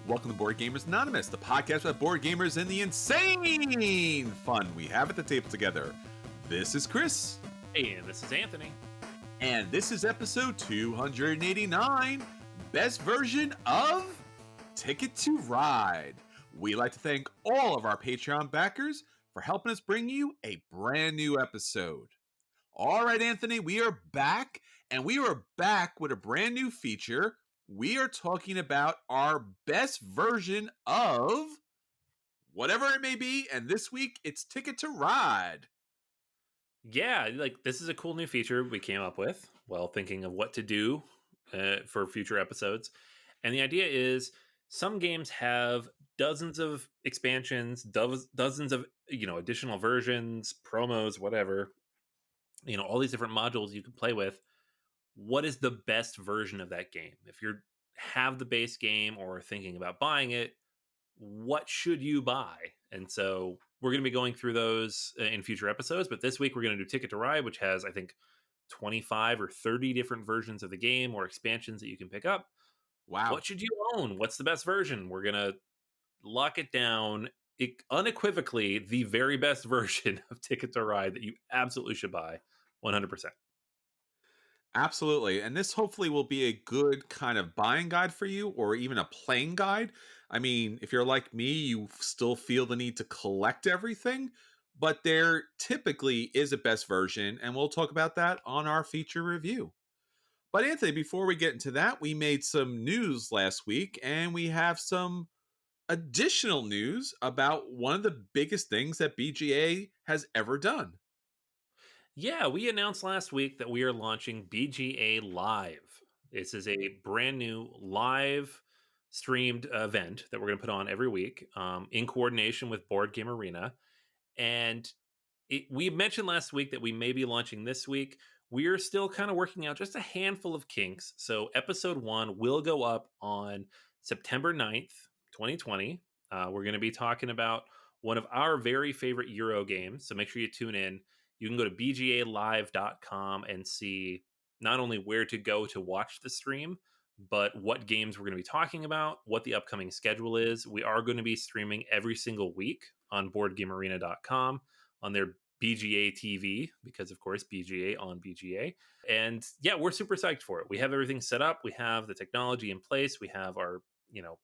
Welcome to Board Gamers Anonymous, the podcast about board gamers and the insane fun we have at the table together. This is Chris. And this is Anthony. And this is episode 289, best version of Ticket to Ride. We like to thank all of our Patreon backers for helping us bring you a brand new episode. All right, Anthony, we are back, and we are back with a brand new feature. We are talking about our best version of whatever it may be, and this week it's Ticket to Ride. Yeah, this is a cool new feature we came up with while thinking of what to do for future episodes. And the idea is some games have dozens of expansions, dozens of additional versions, promos, whatever. All these different modules you can play with. What is the best version of that game? If you have the base game or thinking about buying it, what should you buy? And so we're going to be going through those in future episodes. But this week we're going to do Ticket to Ride, which has, I think, 25 or 30 different versions of the game or expansions that you can pick up. Wow. What should you own? What's the best version? We're going to lock it down unequivocally, the very best version of Ticket to Ride that you absolutely should buy 100%. Absolutely. And this hopefully will be a good kind of buying guide for you, or even a playing guide. I mean, if you're like me, you still feel the need to collect everything, but there typically is a best version, and we'll talk about that on our feature review. But Anthony, before we get into that, we made some news last week, and we have some additional news about one of the biggest things that BGA has ever done. Yeah, we announced last week that we are launching BGA Live. This is a brand new live streamed event that we're going to put on every week in coordination with Board Game Arena. And we mentioned last week that we may be launching this week. We are still kind of working out just a handful of kinks. So episode 1 will go up on September 9th, 2020. We're going to be talking about one of our very favorite Euro games. So make sure you tune in. You can go to bgalive.com and see not only where to go to watch the stream, but what games we're going to be talking about, what the upcoming schedule is. We are going to be streaming every single week on boardgamearena.com on their BGA TV, because of course BGA on BGA. And yeah, we're super psyched for it. We have everything set up. We have the technology in place. We have our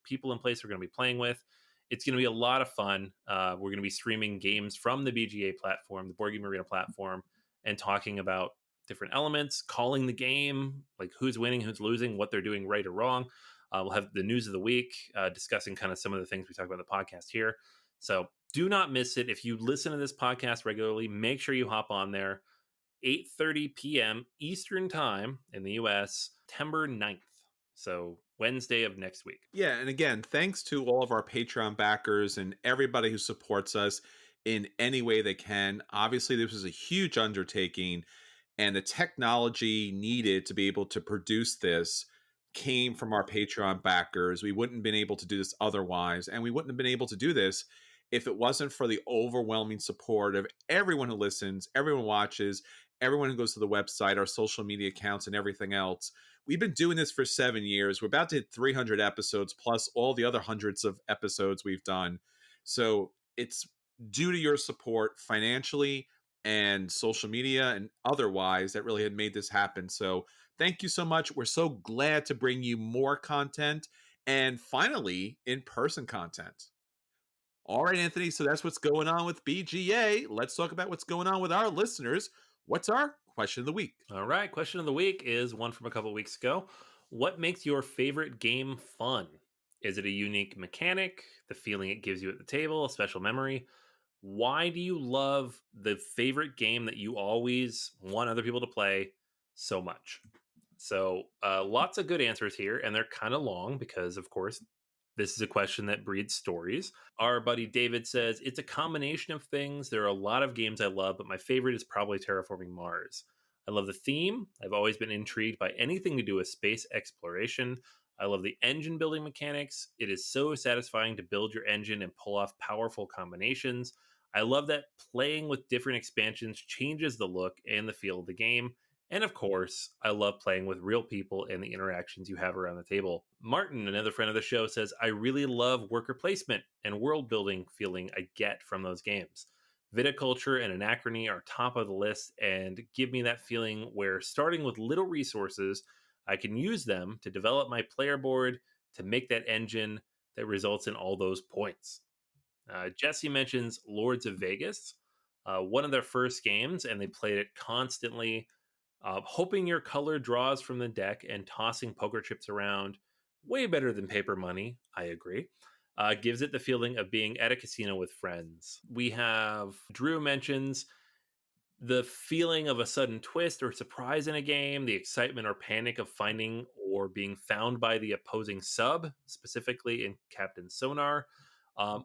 people in place we're going to be playing with. It's going to be a lot of fun. We're going to be streaming games from the BGA platform, the Board Game Arena platform, and talking about different elements, calling the game, like who's winning, who's losing, what they're doing right or wrong. We'll have the news of the week, discussing kind of some of the things we talk about in the podcast here. So do not miss it. If you listen to this podcast regularly, make sure you hop on there. 8:30 p.m. Eastern Time in the U.S., September 9th. So Wednesday of next week. Yeah, and again, thanks to all of our Patreon backers and everybody who supports us in any way they can. Obviously, this was a huge undertaking, and the technology needed to be able to produce this came from our Patreon backers. We wouldn't have been able to do this otherwise, and we wouldn't have been able to do this if it wasn't for the overwhelming support of everyone who listens, everyone who watches, everyone who goes to the website, our social media accounts, and everything else. We've been doing this for 7 years. We're about to hit 300 episodes, plus all the other hundreds of episodes we've done. So it's due to your support financially and social media and otherwise that really had made this happen. So thank you so much. We're so glad to bring you more content and finally in-person content. All right, Anthony, so that's what's going on with BGA. Let's talk about what's going on with our listeners. What's our question of the week? All right, question of the week is one from a couple of weeks ago. What makes your favorite game fun? Is it a unique mechanic, the feeling it gives you at the table, a special memory? Why do you love the favorite game that you always want other people to play so much? So lots of good answers here, and they're kind of long because, of course, this is a question that breeds stories. Our buddy David says, it's a combination of things. There are a lot of games I love, but my favorite is probably Terraforming Mars. I love the theme. I've always been intrigued by anything to do with space exploration. I love the engine building mechanics. It is so satisfying to build your engine and pull off powerful combinations. I love that playing with different expansions changes the look and the feel of the game. And of course, I love playing with real people and the interactions you have around the table. Martin, another friend of the show, says, I really love worker placement and world building feeling I get from those games. Viticulture and Anachrony are top of the list and give me that feeling where starting with little resources, I can use them to develop my player board to make that engine that results in all those points. Jesse mentions Lords of Vegas, one of their first games, and they played it constantly, hoping your color draws from the deck and tossing poker chips around. Way better than paper money, I agree. Gives it the feeling of being at a casino with friends. We have Drew mentions the feeling of a sudden twist or surprise in a game, the excitement or panic of finding or being found by the opposing sub, specifically in Captain Sonar,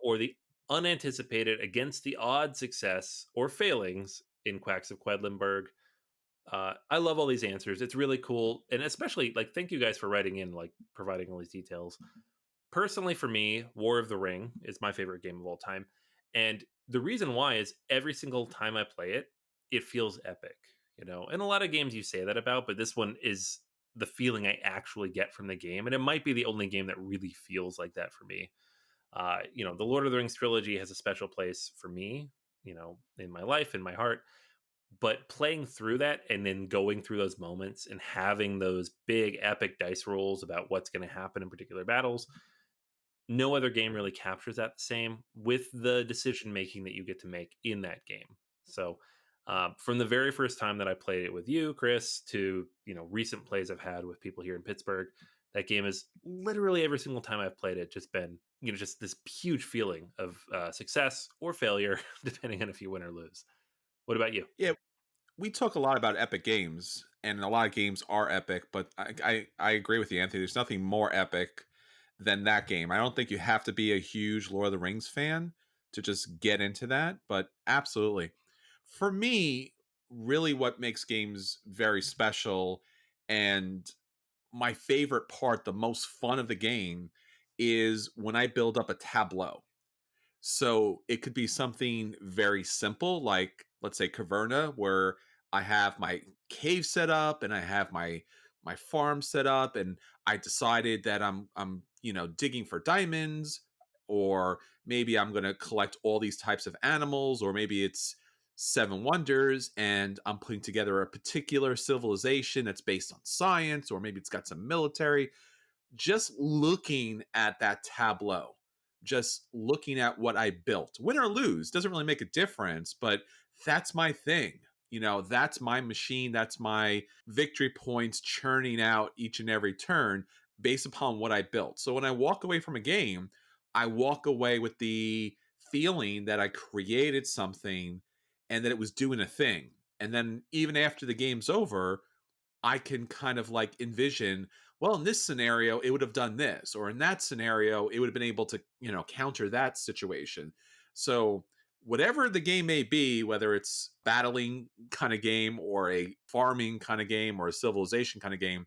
or the unanticipated against the odds success or failings in Quacks of Quedlinburg. I love all these answers. It's really cool. And especially, like, thank you guys for writing in, like, providing all these details. Personally, for me, War of the Ring is my favorite game of all time. And the reason why is every single time I play it, it feels epic, you know? And a lot of games you say that about, but this one is the feeling I actually get from the game. And it might be the only game that really feels like that for me. The Lord of the Rings trilogy has a special place for me, in my life, in my heart. But playing through that and then going through those moments and having those big epic dice rolls about what's going to happen in particular battles, no other game really captures that the same with the decision making that you get to make in that game. So, from the very first time that I played it with you, Chris, to recent plays I've had with people here in Pittsburgh, that game is literally every single time I've played it just been just this huge feeling of success or failure, depending on if you win or lose. What about you? Yeah, we talk a lot about epic games, and a lot of games are epic, but I agree with you, Anthony. There's nothing more epic than that game. I don't think you have to be a huge Lord of the Rings fan to just get into that, but absolutely. For me, really what makes games very special and my favorite part, the most fun of the game, is when I build up a tableau. So it could be something very simple, like let's say Caverna, where I have my cave set up and I have my farm set up, and I decided that I'm digging for diamonds, or maybe I'm gonna collect all these types of animals, or maybe it's seven wonders and I'm putting together a particular civilization that's based on science, or maybe it's got some military. Just looking at that tableau, just looking at what I built, win or lose, doesn't really make a difference, but that's my thing. That's my machine. That's my victory points churning out each and every turn based upon what I built. So when I walk away from a game, I walk away with the feeling that I created something and that it was doing a thing. And then even after the game's over, I can kind of like envision, well, in this scenario, it would have done this, or in that scenario, it would have been able to, counter that situation. So, whatever the game may be, whether it's battling kind of game or a farming kind of game or a civilization kind of game,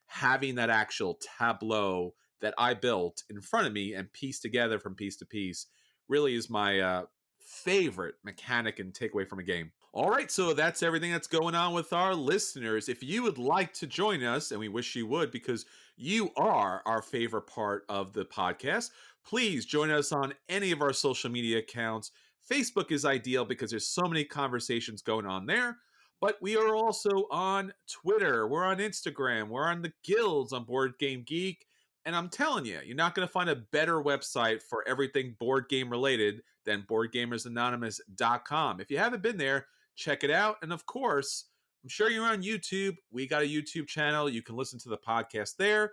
having that actual tableau that I built in front of me and pieced together from piece to piece really is my favorite mechanic and takeaway from a game. All right, so that's everything that's going on with our listeners. If you would like to join us, and we wish you would because you are our favorite part of the podcast, please join us on any of our social media accounts. Facebook is ideal because there's so many conversations going on there, but we are also on Twitter, we're on Instagram, we're on the guilds on Board Game Geek. And I'm telling you, you're not going to find a better website for everything board game related than boardgamersanonymous.com. If you haven't been there, check it out. And of course, I'm sure you're on YouTube. We got a YouTube channel. You can listen to the podcast there.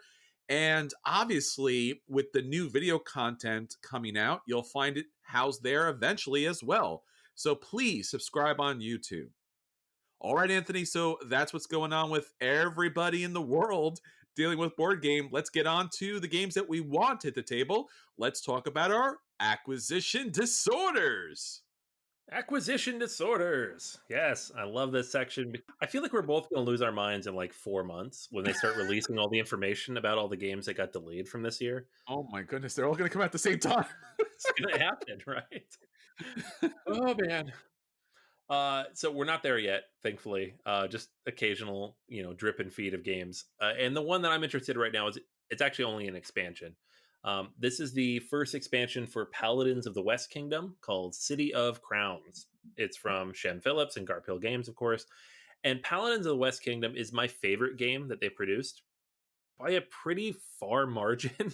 And obviously, with the new video content coming out, you'll find it housed there eventually as well. So please subscribe on YouTube. All right, Anthony. So that's what's going on with everybody in the world dealing with board game. Let's get on to the games that we want at the table. Let's talk about our acquisition disorders. Acquisition disorders. Yes, I love this section. I feel like we're both going to lose our minds in like 4 months when they start releasing all the information about all the games that got delayed from this year. Oh my goodness, they're all going to come out at the same time. It's going to happen, right? Oh, man. So we're not there yet, thankfully. Just occasional, drip and feed of games. And the one that I'm interested in right now is it's actually only an expansion. This is the first expansion for Paladins of the West Kingdom called City of Crowns. It's from Shem Phillips and Garphill Games, of course. And Paladins of the West Kingdom is my favorite game that they produced by a pretty far margin.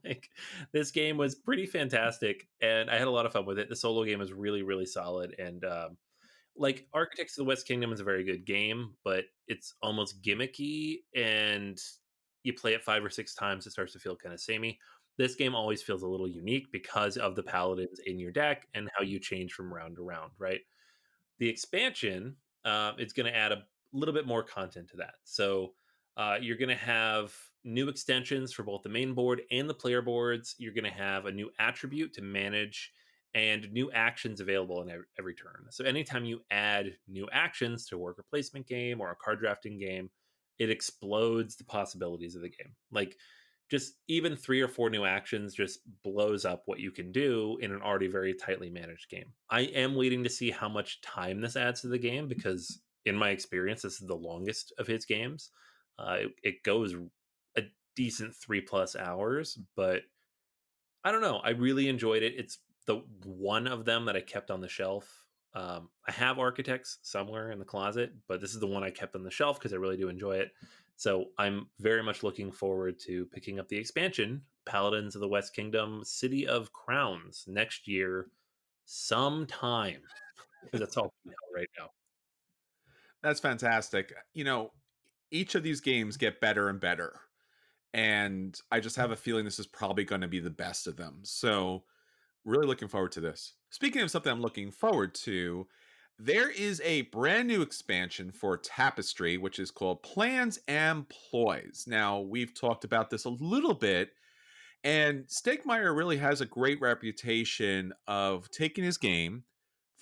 Like, this game was pretty fantastic, and I had a lot of fun with it. The solo game is really, really solid, and like Architects of the West Kingdom is a very good game, but it's almost gimmicky, and you play it 5 or 6 times, it starts to feel kind of samey. This game always feels a little unique because of the paladins in your deck and how you change from round to round, right? The expansion, it's going to add a little bit more content to that. So you're going to have new extensions for both the main board and the player boards. You're going to have a new attribute to manage and new actions available in every turn. So anytime you add new actions to a worker placement game or a card drafting game, it explodes the possibilities of the game. Like, just even 3 or 4 new actions just blows up what you can do in an already very tightly managed game. I am waiting to see how much time this adds to the game because, in my experience, this is the longest of his games. It goes a decent 3 plus hours, but I don't know. I really enjoyed it. It's the one of them that I kept on the shelf. I have Architects somewhere in the closet, but this is the one I kept on the shelf because I really do enjoy it. So I'm very much looking forward to picking up the expansion, Paladins of the West Kingdom, City of Crowns, next year, sometime, because that's all we know right now. That's fantastic. Each of these games get better and better. And I just have a feeling this is probably going to be the best of them. So, really looking forward to this. Speaking of something I'm looking forward to, there is a brand new expansion for Tapestry, which is called Plans and Ploys. Now, we've talked about this a little bit, and Stegmeyer really has a great reputation of taking his game,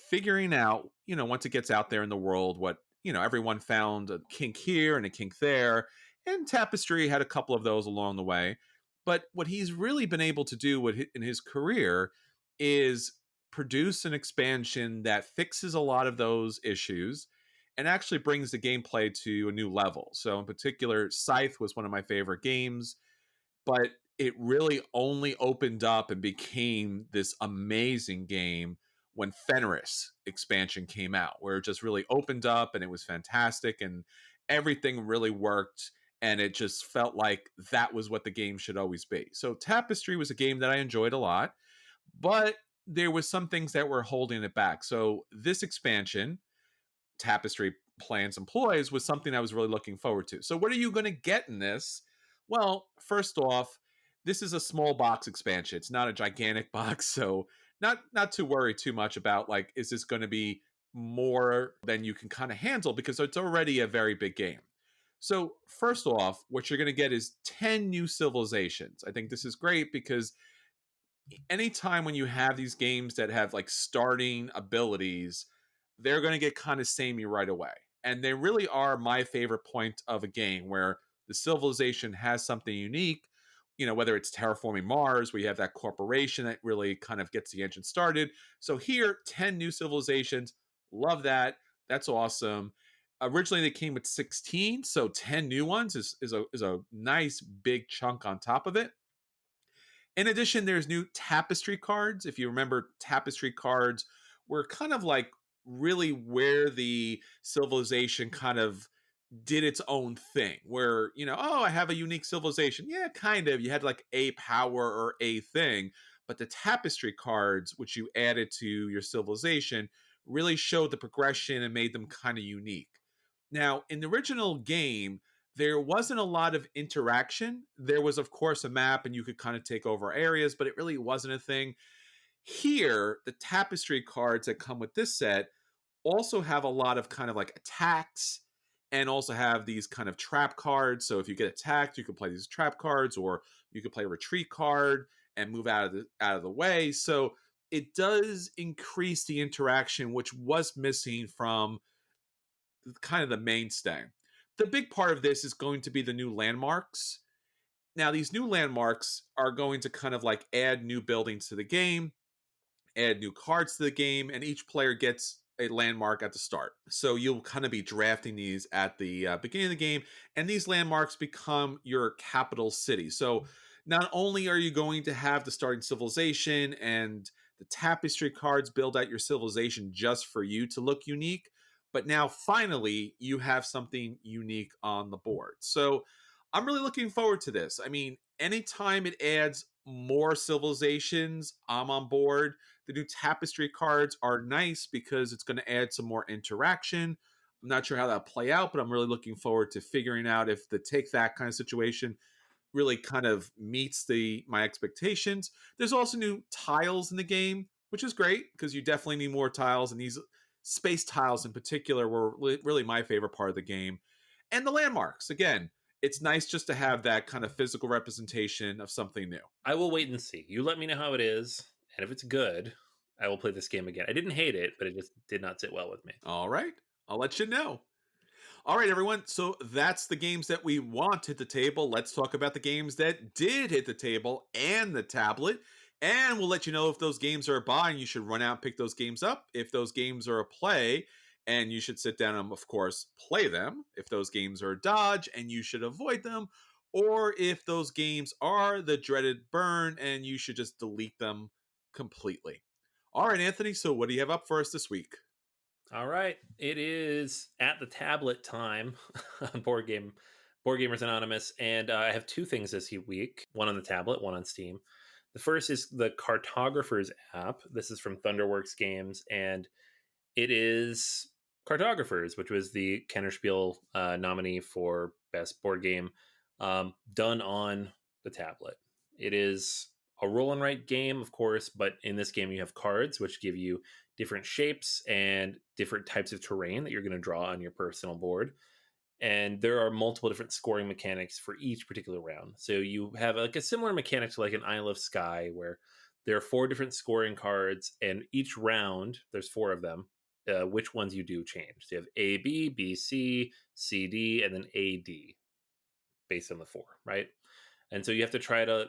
figuring out, once it gets out there in the world, what, everyone found a kink here and a kink there. And Tapestry had a couple of those along the way. But what he's really been able to do in his career is produce an expansion that fixes a lot of those issues and actually brings the gameplay to a new level. So, in particular, Scythe was one of my favorite games, but it really only opened up and became this amazing game when Fenris expansion came out, where it just really opened up and it was fantastic and everything really worked. And it just felt like that was what the game should always be. So Tapestry was a game that I enjoyed a lot, but there was some things that were holding it back. So this expansion, Tapestry Plans and Ploys, was something I was really looking forward to. So what are you going to get in this? Well, first off, this is a small box expansion. It's not a gigantic box, so not to worry too much about, like, is this going to be more than you can kind of handle, because it's already a very big game. So first off, what you're going to get is 10 new civilizations. I think this is great because anytime when you have these games that have like starting abilities, they're going to get kind of samey right away. And they really are my favorite point of a game where the civilization has something unique, whether it's terraforming Mars, where you have that corporation that really kind of gets the engine started. So here, 10 new civilizations. Love that. That's awesome. Originally, they came with 16, so 10 new ones is a nice big chunk on top of it. In addition, there's new tapestry cards. If you remember, tapestry cards were kind of like really where the civilization kind of did its own thing, where, oh, I have a unique civilization. Yeah, kind of. You had like a power or a thing, but the tapestry cards, which you added to your civilization, really showed the progression and made them kind of unique. Now, in the original game, there wasn't a lot of interaction. There was, of course, a map and you could kind of take over areas, but it really wasn't a thing. Here, the tapestry cards that come with this set also have a lot of kind of like attacks and also have these kind of trap cards. So if you get attacked, you can play these trap cards, or you can play a retreat card and move out of the way. So it does increase the interaction, which was missing from kind of the mainstay. The big part of this is going to be the new landmarks. Now, these new landmarks are going to kind of like add new buildings to the game, add new cards to the game, and each player gets a landmark at the start. So you'll kind of be drafting these at the beginning of the game, and these landmarks become your capital city. So not only are you going to have the starting civilization and the tapestry cards build out your civilization just for you to look unique, but now finally you have something unique on the board. So I'm really looking forward to this. I mean, anytime it adds more civilizations, I'm on board. The new tapestry cards are nice because it's going to add some more interaction. I'm not sure how that'll play out, but I'm really looking forward to figuring out if the take that kind of situation really kind of meets the my expectations. There's also new tiles in the game, which is great because you definitely need more tiles, and these space tiles in particular were really my favorite part of the game. And the landmarks, again, it's nice just to have that kind of physical representation of something new. I will wait and see. You let me know how it is, and if it's good, I will play this game again. I didn't hate it, but it just did not sit well with me. All right, I'll let you know. All right, everyone. So that's the games that we want hit the table. Let's talk about the games that did hit the table and the tablet. And we'll let you know if those games are a buy and you should run out and pick those games up. If those games are a play and you should sit down and, of course, play them. If those games are a dodge and you should avoid them. Or if those games are the dreaded burn and you should just delete them completely. All right, Anthony. So what do you have up for us this week? All right, it is at the tablet time on Board Gamers Anonymous, and I have two things this week: one on the tablet, one on Steam. The first is the Cartographers app. This is from Thunderworks Games, and it is Cartographers, which was the Kennerspiel nominee for best board game, done on the tablet. It is a roll and write game, of course, but in this game you have cards which give you different shapes and different types of terrain that you're going to draw on your personal board. And there are multiple different scoring mechanics for each particular round. So you have like a similar mechanic to like an Isle of Skye, where there are four different scoring cards, and each round there's four of them. Which ones you do change? So you have A, B, B, C, C, D, and then A, D, based on the four, right? And so you have to try to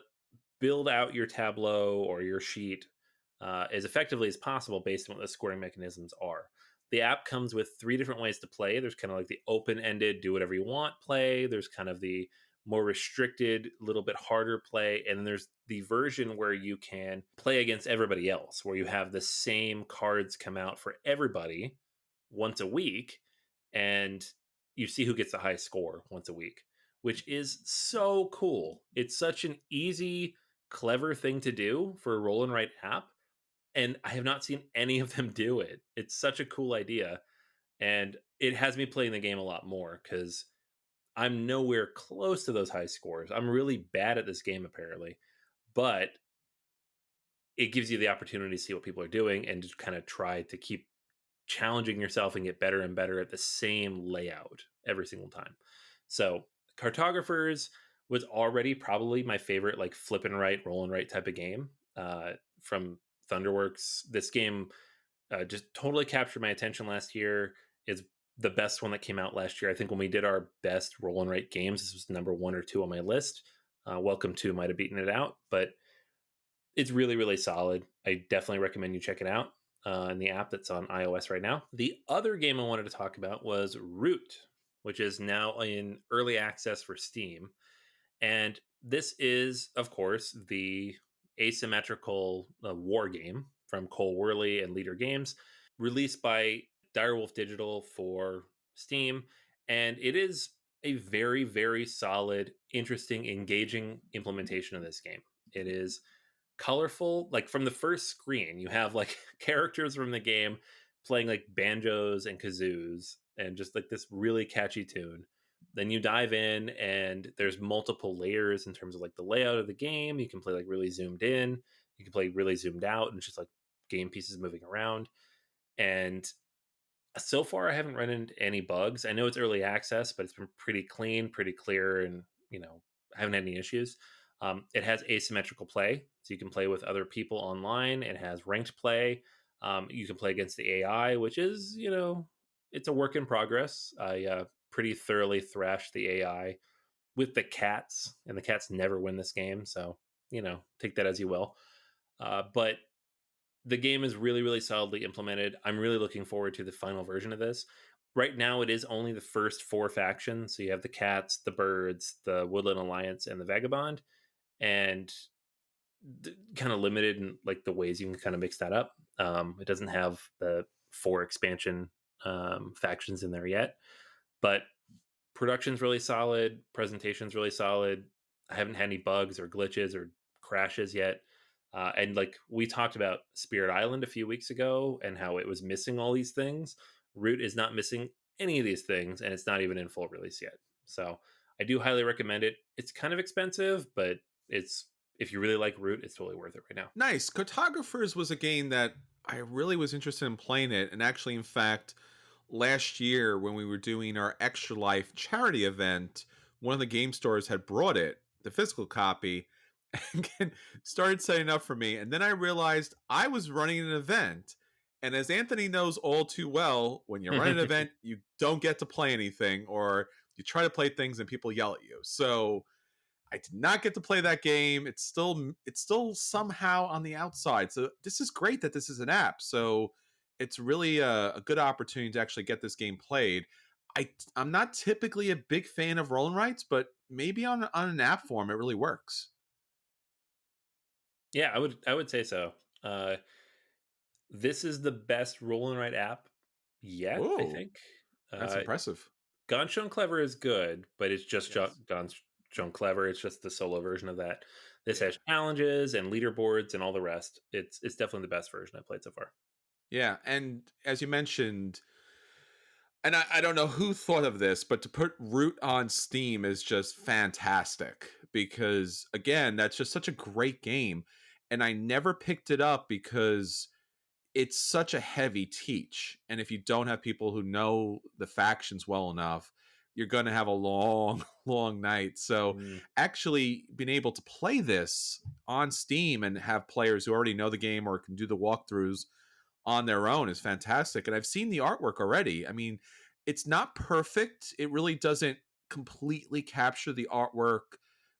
build out your tableau or your sheet as effectively as possible based on what the scoring mechanisms are. The app comes with three different ways to play. There's kind of like the open ended, do whatever you want play. There's kind of the more restricted, little bit harder play. And then there's the version where you can play against everybody else, where you have the same cards come out for everybody once a week. And you see who gets the highest score once a week, which is so cool. It's such an easy, clever thing to do for a roll and write app, and I have not seen any of them do it. It's such a cool idea, and it has me playing the game a lot more because I'm nowhere close to those high scores. I'm really bad at this game apparently, but it gives you the opportunity to see what people are doing and just kind of try to keep challenging yourself and get better and better at the same layout every single time. So, Cartographers was already probably my favorite, like flip and write, roll and write type of game from Thunderworks. This game just totally captured my attention last year. It's the best one that came out last year. I think when we did our best roll and write games, this was number one or two on my list. Welcome to might have beaten it out, but it's really, really solid. I definitely recommend you check it out in the app that's on iOS right now. The other game I wanted to talk about was Root, which is now in early access for Steam. And this is, of course, the asymmetrical war game from Cole Worley and Leader Games, released by Direwolf Digital for Steam. And it is a very, very solid, interesting, engaging implementation of this game. It is colorful. Like from the first screen, you have like characters from the game playing like banjos and kazoos and just like this really catchy tune. Then you dive in and there's multiple layers in terms of like the layout of the game. You can play like really zoomed in, you can play really zoomed out, and it's just like game pieces moving around. And so far I haven't run into any bugs. I know it's early access, but it's been pretty clean, pretty clear, and I haven't had any issues. It has asymmetrical play, so you can play with other people online. It has ranked play. You can play against the AI, which is, it's a work in progress. I pretty thoroughly thrashed the AI with the cats, and the cats never win this game. So, take that as you will. But The game is really, really solidly implemented. I'm really looking forward to the final version of this. Right now, it is only the first four factions. So you have the cats, the birds, the Woodland Alliance, and the Vagabond, and kind of limited in like the ways you can kind of mix that up. It doesn't have the four expansion factions in there yet, but production's really solid, presentation's really solid. I haven't had any bugs or glitches or crashes yet. And like we talked about Spirit Island a few weeks ago and how it was missing all these things. Root is not missing any of these things, and it's not even in full release yet. So I do highly recommend it. It's kind of expensive, but it's if you really like Root, it's totally worth it right now. Nice. Cartographers was a game that I really was interested in playing it. And actually, in fact, last year when we were doing our Extra Life charity event, one of the game stores had brought it, the physical copy, and started setting up for me. And then I realized I was running an event. And as Anthony knows all too well, when you run an event, you don't get to play anything, or you try to play things and people yell at you. So I did not get to play that game. It's still somehow on the outside. So this is great that this is an app. So it's really a good opportunity to actually get this game played. I'm not typically a big fan of roll and writes, but maybe on an app form it really works. Yeah, I would say so. Uh, this is the best roll and write app yet, I Oh, think. that's Uh, impressive. Gone Shown Clever is good, but it's just Yes. Gone Shown Clever. It's just the solo version of that. This Yeah. has challenges and leaderboards and all the rest. It's definitely the best version I've played so far. Yeah, and as you mentioned, and I don't know who thought of this, but to put Root on Steam is just fantastic because, again, that's just such a great game. And I never picked it up because it's such a heavy teach. And if you don't have people who know the factions well enough, you're going to have a long, long night. So, Mm. actually, being able to play this on Steam and have players who already know the game or can do the walkthroughs on their own is fantastic. And I've seen the artwork already. I mean, it's not perfect. It really doesn't completely capture the artwork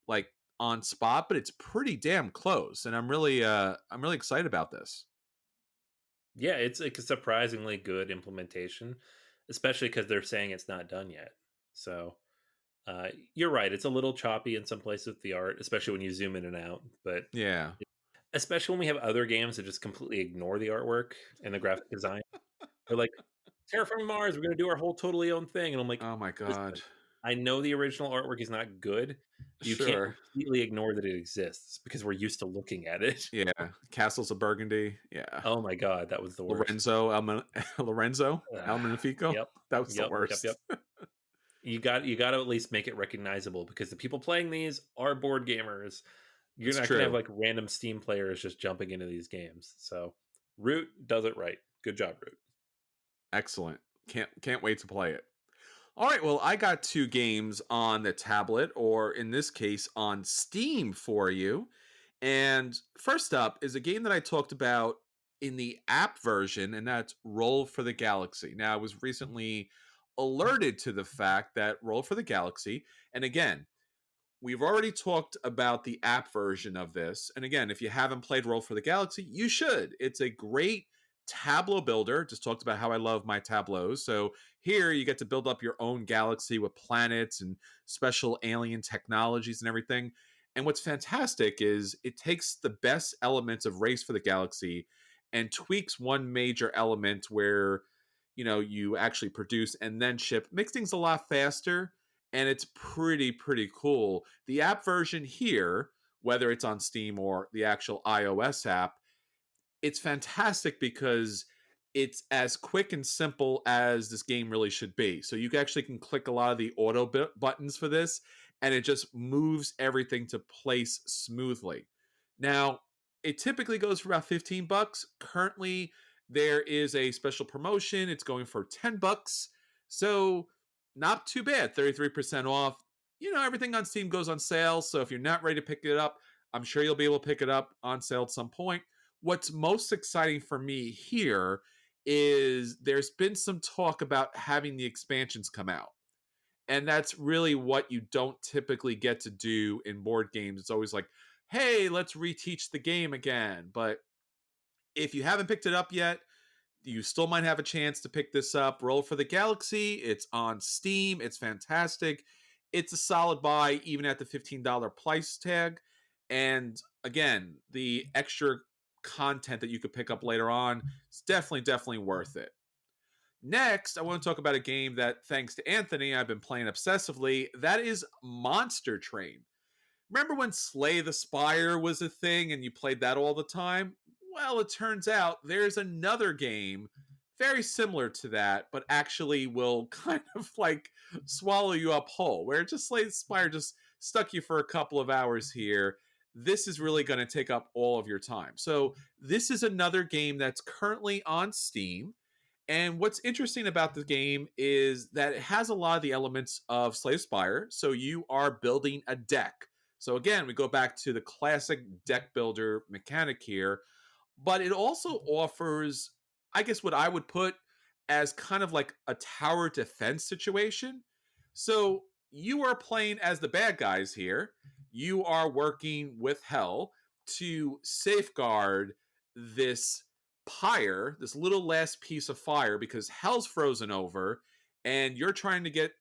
like on spot, but it's pretty damn close. And I'm really excited about this. Yeah, it's like a surprisingly good implementation, especially because they're saying it's not done yet. So you're right; it's a little choppy in some places with the art, especially when you zoom in and out. But Yeah. especially when we have other games that just completely ignore the artwork and the graphic design. They're like, "Terraforming Mars, we're gonna do our whole totally own thing," and I'm like, Oh my god. "Listen, I know the original artwork is not good. You can't Sure. completely ignore that it exists because we're used to looking at it." Yeah. Castles of Burgundy. Yeah. Oh my god, that was the worst. Lorenzo Ugh, Almanfico. yep, That was the yep. worst. You got to at least make it recognizable because the people playing these are board gamers. You're It's not gonna have true. like random Steam players just jumping into these games. So Root does it right. Good job, Root. Excellent. Can't wait to play it. All right, well, I got two games on the tablet, or in this case, on Steam for you. And first up is a game that I talked about in the app version, and that's Roll for the Galaxy. Now, I was recently alerted to the fact that Roll for the Galaxy, and again, we've already talked about the app version of this. And again, if you haven't played Roll for the Galaxy, you should. It's a great tableau builder. Just talked about how I love my tableaus. So here you get to build up your own galaxy with planets and special alien technologies and everything. And what's fantastic is it takes the best elements of Race for the Galaxy and tweaks one major element where you actually produce and then ship, makes things a lot faster, and it's pretty cool. The app version here, whether it's on Steam or the actual iOS app, it's fantastic because it's as quick and simple as this game really should be. So you actually can click a lot of the auto buttons for this, and it just moves everything to place smoothly. Now, it typically goes for about 15 bucks. Currently, there is a special promotion. It's going for 10 bucks. So, not too bad. 33% off. Everything on Steam goes on sale. So, if you're not ready to pick it up, I'm sure you'll be able to pick it up on sale at some point. What's most exciting for me here is there's been some talk about having the expansions come out. And that's really what you don't typically get to do in board games. It's always like, hey, let's reteach the game again. But If you haven't picked it up yet, you still might have a chance to pick this up. Roll for the Galaxy. It's on Steam. It's fantastic. It's a solid buy, even at the $15 price tag. And again, the extra content that you could pick up later on is definitely worth it. Next, I want to talk about a game that, thanks to Anthony, I've been playing obsessively. That is Monster Train. Remember when Slay the Spire was a thing and you played that all the time? Well, it turns out there's another game very similar to that, but actually will kind of like swallow you up whole, where just Slay the Spire just stuck you for a couple of hours here. This is really going to take up all of your time. So, this is another game that's currently on Steam. And what's interesting about the game is that it has a lot of the elements of Slay the Spire. So you are building a deck. So again, we go back to the classic deck builder mechanic here, but it also offers, I guess, what I would put as kind of like a tower defense situation. So you are playing as the bad guys here. You are working with Hell to safeguard this pyre, this little last piece of fire, because Hell's frozen over, and you're trying to get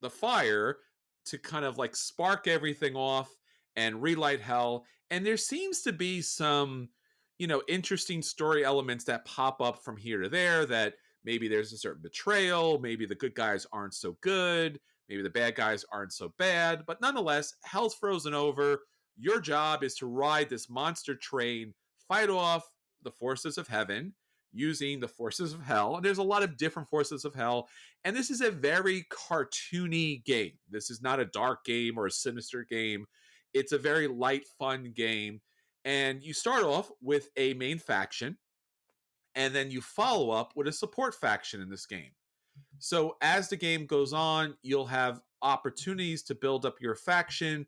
the fire to kind of like spark everything off and relight Hell. And there seems to be some, interesting story elements that pop up from here to there, that maybe there's a certain betrayal, maybe the good guys aren't so good, maybe the bad guys aren't so bad, but nonetheless, Hell's frozen over. Your job is to ride this monster train, fight off the forces of heaven using the forces of hell. And there's a lot of different forces of hell. And this is a very cartoony game. This is not a dark game or a sinister game. It's a very light, fun game. And you start off with a main faction, and then you follow up with a support faction in this game. So as the game goes on, you'll have opportunities to build up your faction,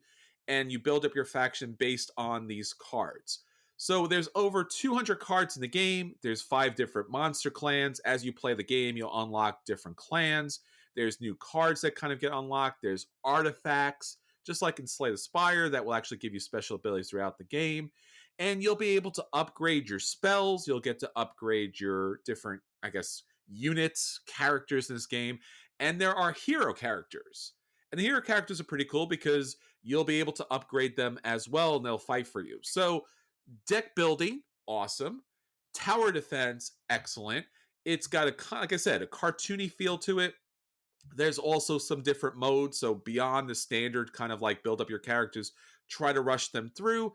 and you build up your faction based on these cards. So there's over 200 cards in the game. There's 5 different monster clans. As you play the game, you'll unlock different clans. There's new cards that kind of get unlocked. There's artifacts, just like in Slay the Spire, that will actually give you special abilities throughout the game. And you'll be able to upgrade your spells. You'll get to upgrade your different, I guess, units, characters in this game. And there are hero characters. And the hero characters are pretty cool because you'll be able to upgrade them as well, and they'll fight for you. So deck building, awesome. Tower defense, excellent. It's got like I said, a cartoony feel to it. There's also some different modes. So beyond the standard kind of like build up your characters, try to rush them through.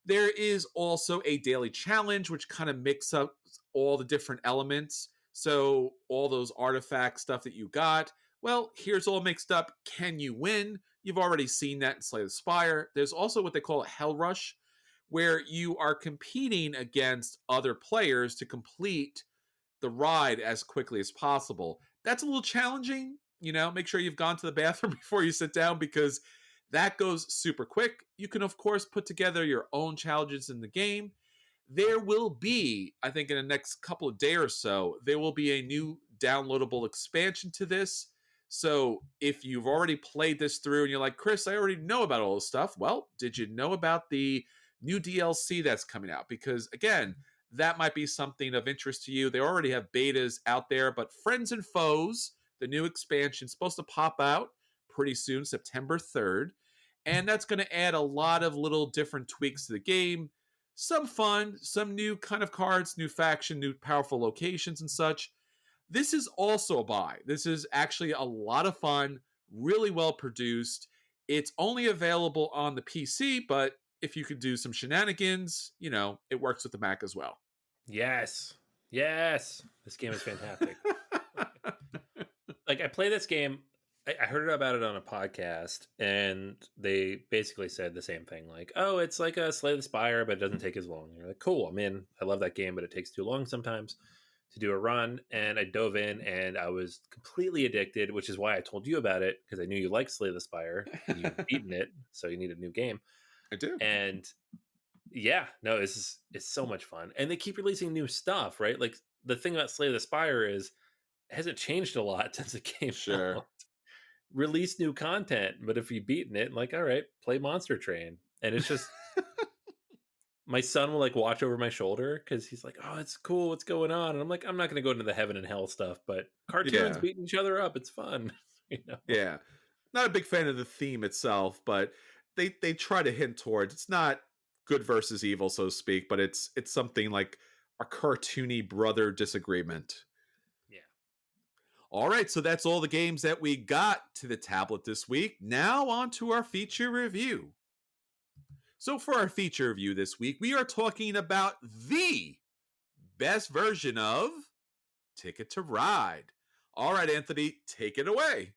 There is also a daily challenge, which kind of mix up all the different elements. So all those artifact stuff that you got, well, here's all mixed up. Can you win? You've already seen that in Slay the Spire. There's also what they call a Hell Rush, where you are competing against other players to complete the ride as quickly as possible. That's a little challenging. Make sure you've gone to the bathroom before you sit down, because that goes super quick. You can, of course, put together your own challenges in the game. There will be, I think in the next couple of days or so, there will be a new downloadable expansion to this. So if you've already played this through and you're like, Chris, I already know about all this stuff. Well, did you know about the new DLC that's coming out? Because again, that might be something of interest to you. They already have betas out there, but Friends and Foes, the new expansion, is supposed to pop out pretty soon, September 3rd. And that's going to add a lot of little different tweaks to the game. Some fun, some new kind of cards, new faction, new powerful locations and such. This is also a buy. This is actually a lot of fun, really well produced. It's only available on the PC, but if you could do some shenanigans, it works with the Mac as well. Yes. Yes. This game is fantastic. Like, I play this game. I heard about it on a podcast, and they basically said the same thing. Like, oh, it's like a Slay the Spire, but it doesn't take as long. And you're like, cool, I'm in. I love that game, but it takes too long sometimes to do a run. And I dove in, and I was completely addicted, which is why I told you about it, because I knew you liked Slay the Spire. And you've beaten it, so you need a new game. I do. And yeah, no, it's so much fun. And they keep releasing new stuff, right? Like, the thing about Slay the Spire is it hasn't changed a lot since it came Sure. out. Release new content, but if you've beaten it, like, all right, play Monster Train. And it's just My son will like watch over my shoulder because he's like, "Oh, it's cool. What's going on?" And I'm like, "I'm not going to go into the heaven and hell stuff, but cartoons Yeah, beating each other up, it's fun." you know? yeah. Not a big fan of the theme itself, but they try to hint towards it's not good versus evil, so to speak, but it's something like a cartoony brother disagreement. Yeah. All right, so that's all the games that we got to the tablet this week. Now on to our feature review. So for our feature review this week, we are talking about the best version of Ticket to Ride. All right, Anthony, take it away.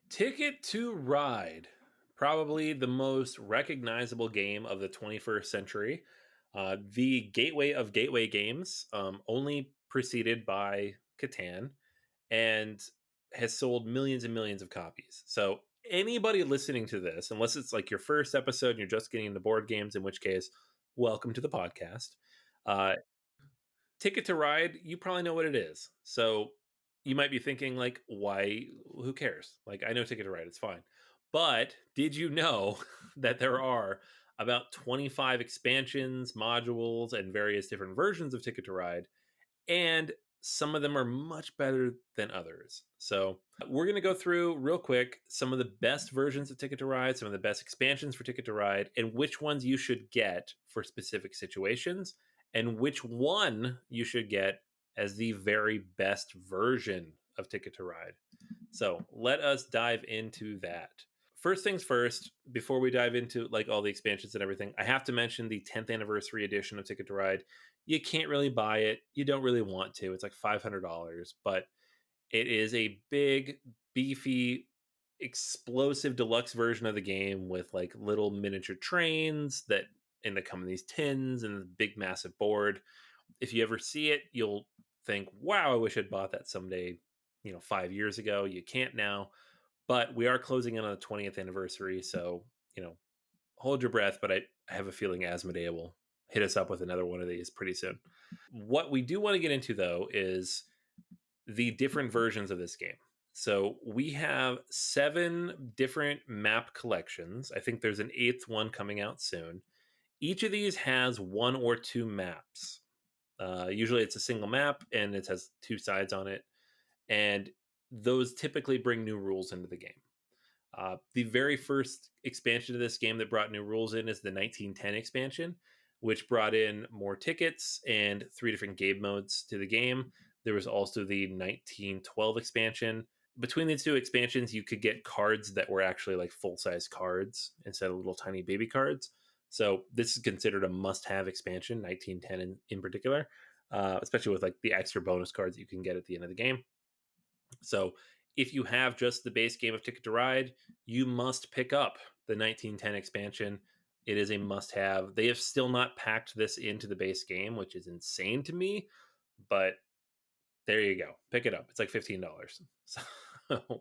Ticket to Ride, probably the most recognizable game of the 21st century. The gateway of gateway games, only preceded by Catan, and has sold millions and millions of copies. So anybody listening to this, unless it's like your first episode and you're just getting into board games, in which case, welcome to the podcast. Uh, Ticket to Ride, you probably know what it is. So you might be thinking, like, why? Who cares? Like, I know Ticket to Ride, it's fine. But did you know that there are about 25 expansions, modules, and various different versions of Ticket to Ride? And some of them are much better than others. So, we're going to go through real quick some of the best versions of Ticket to Ride, some of the best expansions for Ticket to Ride, and which ones you should get for specific situations, and which one you should get as the very best version of Ticket to Ride. So, let us dive into that. First things first, before we dive into like all the expansions and everything, I have to mention the 10th anniversary edition of Ticket to Ride. You can't really buy it. You don't really want to. It's like $500, but it is a big, beefy, explosive deluxe version of the game with like little miniature trains that and they come in these tins and a big massive board. If you ever see it, you'll think, "Wow, I wish I'd bought that someday." 5 years ago. You can't now, but we are closing in on the 20th anniversary, so hold your breath. But I have a feeling Asmodee will hit us up with another one of these pretty soon. What we do want to get into though is the different versions of this game. So we have 7 different map collections. I think there's an 8th one coming out soon. Each of these has 1 or 2 maps. Usually it's a single map and it has 2 sides on it, and those typically bring new rules into the game. The very first expansion of this game that brought new rules in is the 1910 expansion, which brought in more tickets and 3 different game modes to the game. There was also the 1912 expansion. Between these 2 expansions, you could get cards that were actually like full size cards instead of little tiny baby cards. So this is considered a must have expansion, 1910 in particular, especially with like the extra bonus cards that you can get at the end of the game. So if you have just the base game of Ticket to Ride, you must pick up the 1910 expansion. It is a must have. They have still not packed this into the base game, which is insane to me, but there you go. Pick it up. It's like $15. So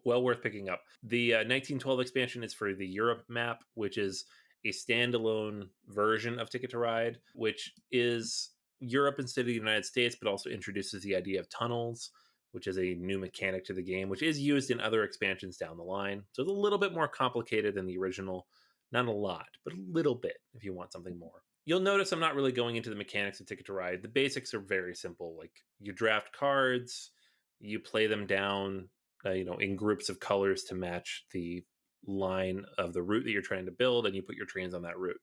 well worth picking up. The 1912 expansion is for the Europe map, which is a standalone version of Ticket to Ride, which is Europe instead of the United States, but also introduces the idea of tunnels, which is a new mechanic to the game, which is used in other expansions down the line. So it's a little bit more complicated than the original. Not a lot, but a little bit if you want something more. You'll notice I'm not really going into the mechanics of Ticket to Ride. The basics are very simple. Like you draft cards, you play them down, in groups of colors to match the line of the route that you're trying to build, and you put your trains on that route.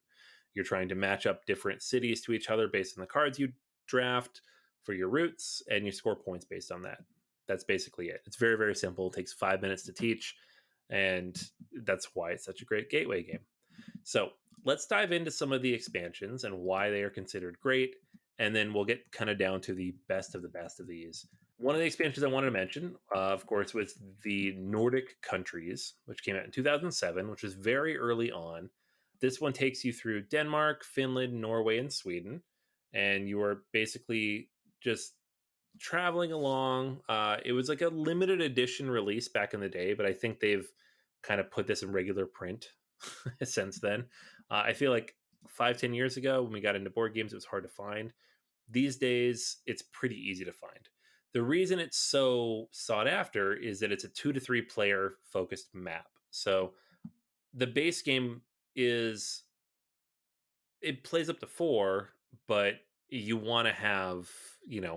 You're trying to match up different cities to each other based on the cards you draft for your routes, and you score points based on that. That's basically it. It's very, very simple. It takes 5 minutes to teach, and that's why it's such a great gateway game. So let's dive into some of the expansions and why they are considered great. And then we'll get kind of down to the best of these. One of the expansions I wanted to mention, of course, was the Nordic countries, which came out in 2007, which was very early on. This one takes you through Denmark, Finland, Norway, and Sweden. And you are basically just traveling along. It was like a limited edition release back in the day, but I think they've kind of put this in regular print since then. I feel like 5-10 years ago when we got into board games, it was hard to find. These days, it's pretty easy to find. The reason it's so sought after is that it's a 2 to 3 player focused map. So the base game is it plays up to 4, but you wanna have,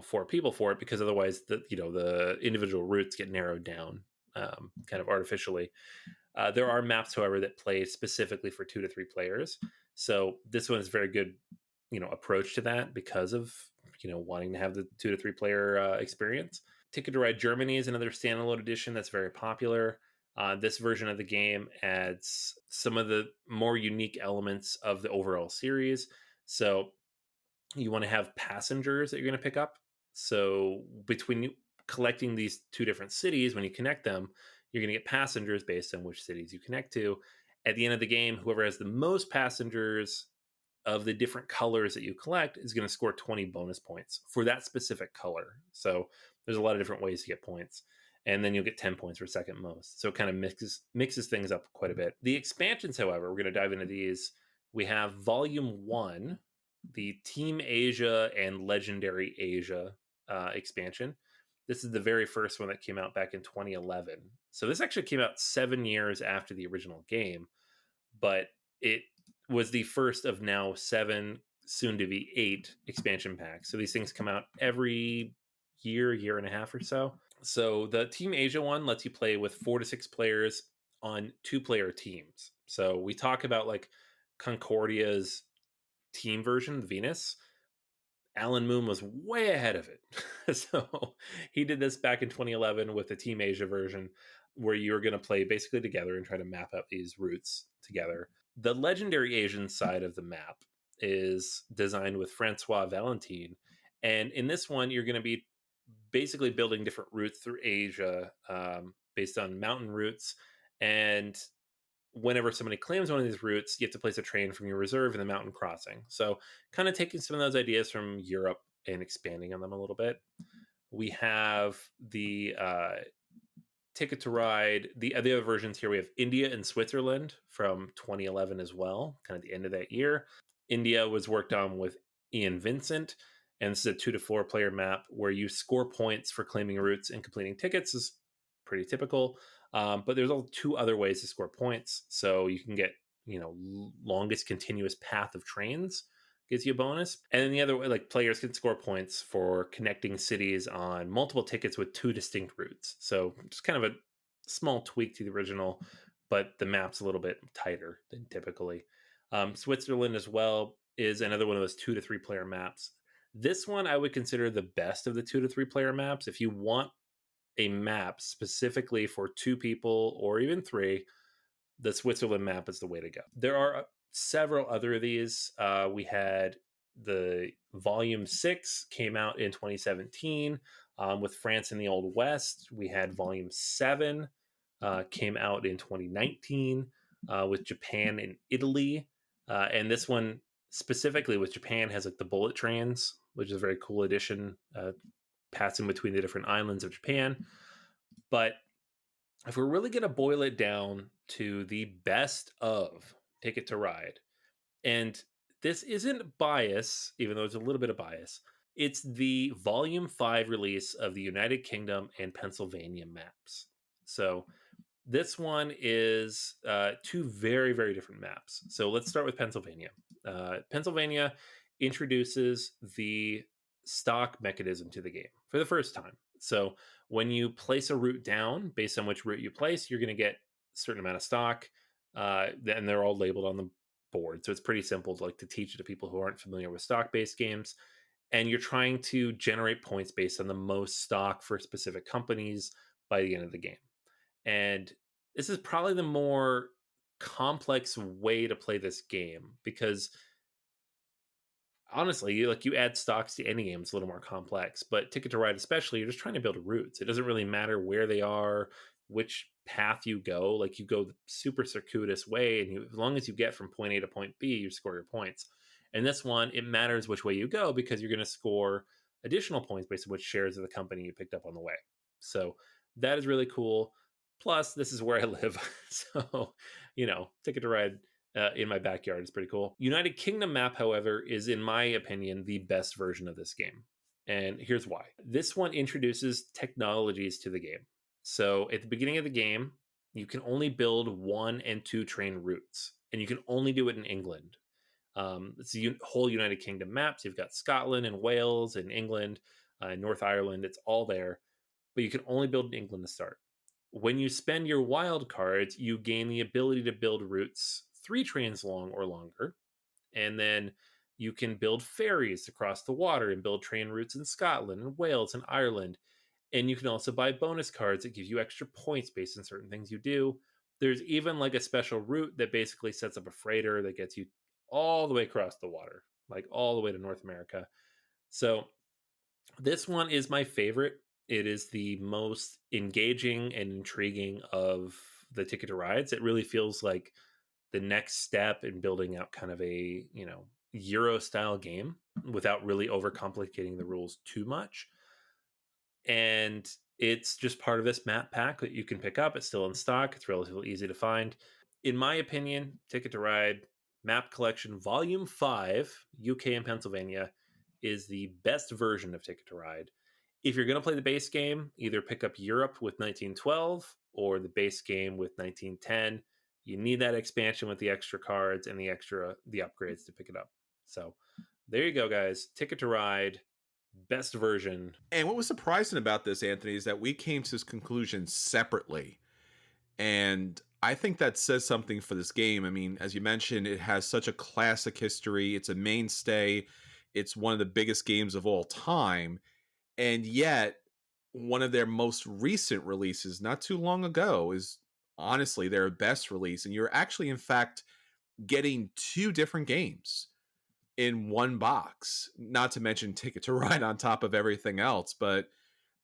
4 people for it because otherwise the individual routes get narrowed down, kind of artificially. There are maps, however, that play specifically for 2 to 3 players. So this one is very good, approach to that because of, wanting to have the 2 to 3 player, experience. Ticket to Ride Germany is another standalone edition that's very popular. This version of the game adds some of the more unique elements of the overall series. So you want to have passengers that you're going to pick up. So between collecting these two different cities, when you connect them, you're going to get passengers based on which cities you connect to. At the end of the game, whoever has the most passengers of the different colors that you collect is going to score 20 bonus points for that specific color. So there's a lot of different ways to get points. And then you'll get 10 points for second most. So it kind of mixes things up quite a bit. The expansions, however, we're going to dive into these. We have Volume 1, the Team Asia and Legendary Asia expansion. This is the very first one that came out back in 2011. So this actually came out 7 years after the original game, but it was the first of now 7, soon to be 8 expansion packs. So these things come out every year and a half or so. So the Team Asia one lets you play with 4 to 6 players on 2-player teams. So we talk about like Concordia's team version, the Venus. Alan Moon was way ahead of it. So he did this back in 2011 with the Team Asia version, where you're going to play basically together and try to map out these routes together. The Legendary Asian side of the map is designed with Francois Valentine. And in this one, you're going to be basically building different routes through Asia, based on mountain routes. And whenever somebody claims one of these routes, you have to place a train from your reserve in the mountain crossing. So, kind of taking some of those ideas from Europe and expanding on them a little bit. We have the Ticket to Ride. The other versions here, we have India and Switzerland from 2011 as well, kind of the end of that year. India was worked on with Ian Vincent, and this is a 2 to 4 player map where you score points for claiming routes and completing tickets. Is pretty typical. But there's all 2 other ways to score points. So you can get, longest continuous path of trains gives you a bonus. And then the other way, like players can score points for connecting cities on multiple tickets with 2 distinct routes. So just kind of a small tweak to the original, but the map's a little bit tighter than typically. Switzerland as well is another one of those 2 to 3 player maps. This one I would consider the best of the 2 to 3 player maps. If you want a map specifically for 2 people or even 3, the Switzerland map is the way to go. There are several other of these. We had the Volume 6 came out in 2017 with France in the Old West. We had Volume 7 came out in 2019 with Japan and Italy. And this one specifically with Japan has like the bullet trains, which is a very cool addition, passing between the different islands of Japan. But if we're really going to boil it down to the best of Ticket to Ride, and this isn't bias, even though there's a little bit of bias, it's the Volume 5 release of the United Kingdom and Pennsylvania maps. So this one is 2 very, very different maps. So let's start with Pennsylvania. Pennsylvania introduces the stock mechanism to the game for the first time. So when you place a route down, based on which route you place, you're going to get a certain amount of stock, and they're all labeled on the board. So it's pretty simple to teach it to people who aren't familiar with stock-based games. And you're trying to generate points based on the most stock for specific companies by the end of the game. And this is probably the more complex way to play this game because honestly, you add stocks to any game, it's a little more complex. But Ticket to Ride, especially, you're just trying to build routes. It doesn't really matter where they are, which path you go. Like you go the super circuitous way, and as long as you get from point A to point B, you score your points. And this one, it matters which way you go because you're going to score additional points based on which shares of the company you picked up on the way. So that is really cool. Plus, this is where I live. So, Ticket to Ride in my backyard is pretty cool. United Kingdom map, however, is, in my opinion, the best version of this game. And here's why. This one introduces technologies to the game. So at the beginning of the game, you can only build 1 and 2 train routes, and you can only do it in England. It's a whole United Kingdom maps. You've got Scotland and Wales and England, North Ireland. It's all there, but you can only build in England to start. When you spend your wild cards, you gain the ability to build routes 3 trains long or longer, and then you can build ferries across the water and build train routes in Scotland and Wales and Ireland. And you can also buy bonus cards that give you extra points based on certain things you do. There's even like a special route that basically sets up a freighter that gets you all the way across the water, like all the way to North America. So this one is my favorite. It is the most engaging and intriguing of the Ticket to Rides. It really feels like the next step in building out kind of a, Euro style game without really overcomplicating the rules too much. And it's just part of this map pack that you can pick up. It's still in stock. It's relatively easy to find. In my opinion, Ticket to Ride Map Collection Volume 5, UK and Pennsylvania, is the best version of Ticket to Ride. If you're going to play the base game, either pick up Europe with 1912 or the base game with 1910. You need that expansion with the extra cards and the upgrades to pick it up. So there you go, guys. Ticket to Ride, best version. And what was surprising about this, Anthony, is that we came to this conclusion separately. And I think that says something for this game. I mean, as you mentioned, it has such a classic history. It's a mainstay. It's one of the biggest games of all time. And yet, one of their most recent releases, not too long ago, is honestly their best release. And you're actually, in fact, getting two different games in one box, not to mention Ticket to Ride on top of everything else. But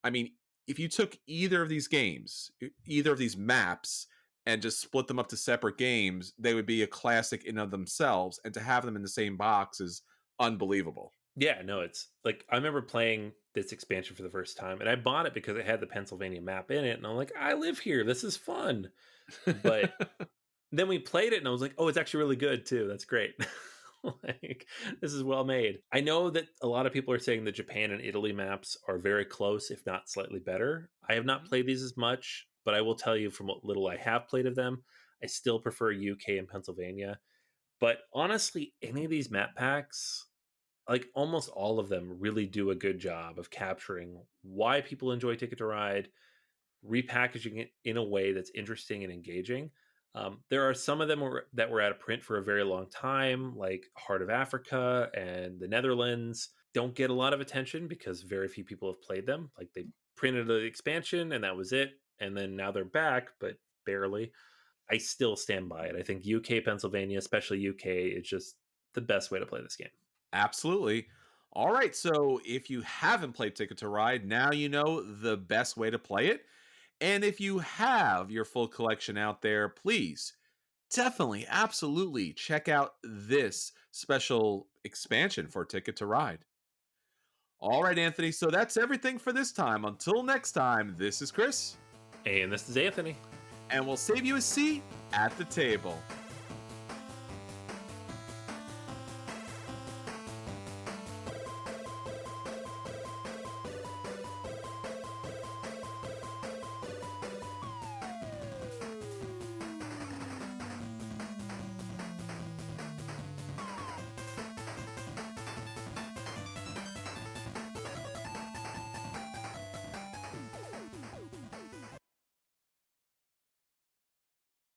I mean, if you took either of these games, either of these maps, and just split them up to separate games, they would be a classic in of themselves. And to have them in the same box is unbelievable. Yeah, no, it's like I remember playing this expansion for the first time and I bought it because it had the Pennsylvania map in it. And I'm like, I live here. This is fun. But then we played it and I was like, oh, it's actually really good too. That's great. Like, this is well made. I know that a lot of people are saying the Japan and Italy maps are very close, if not slightly better. I have not played these as much, but I will tell you from what little I have played of them, I still prefer UK and Pennsylvania. But honestly, any of these map packs, like almost all of them, really do a good job of capturing why people enjoy Ticket to Ride, repackaging it in a way that's interesting and engaging. There are some of them that were out of print for a very long time, like Heart of Africa and the Netherlands. Don't get a lot of attention because very few people have played them. Like they printed the expansion and that was it. And then now they're back, but barely. I still stand by it. I think UK, Pennsylvania, especially UK, is just the best way to play this game. Absolutely. All right. So if you haven't played Ticket to Ride, now you know the best way to play it. And if you have your full collection out there, please definitely, absolutely check out this special expansion for Ticket to Ride. All right, Anthony. So that's everything for this time. Until next time, this is Chris, And this is Anthony. and we'll save you a seat at the table.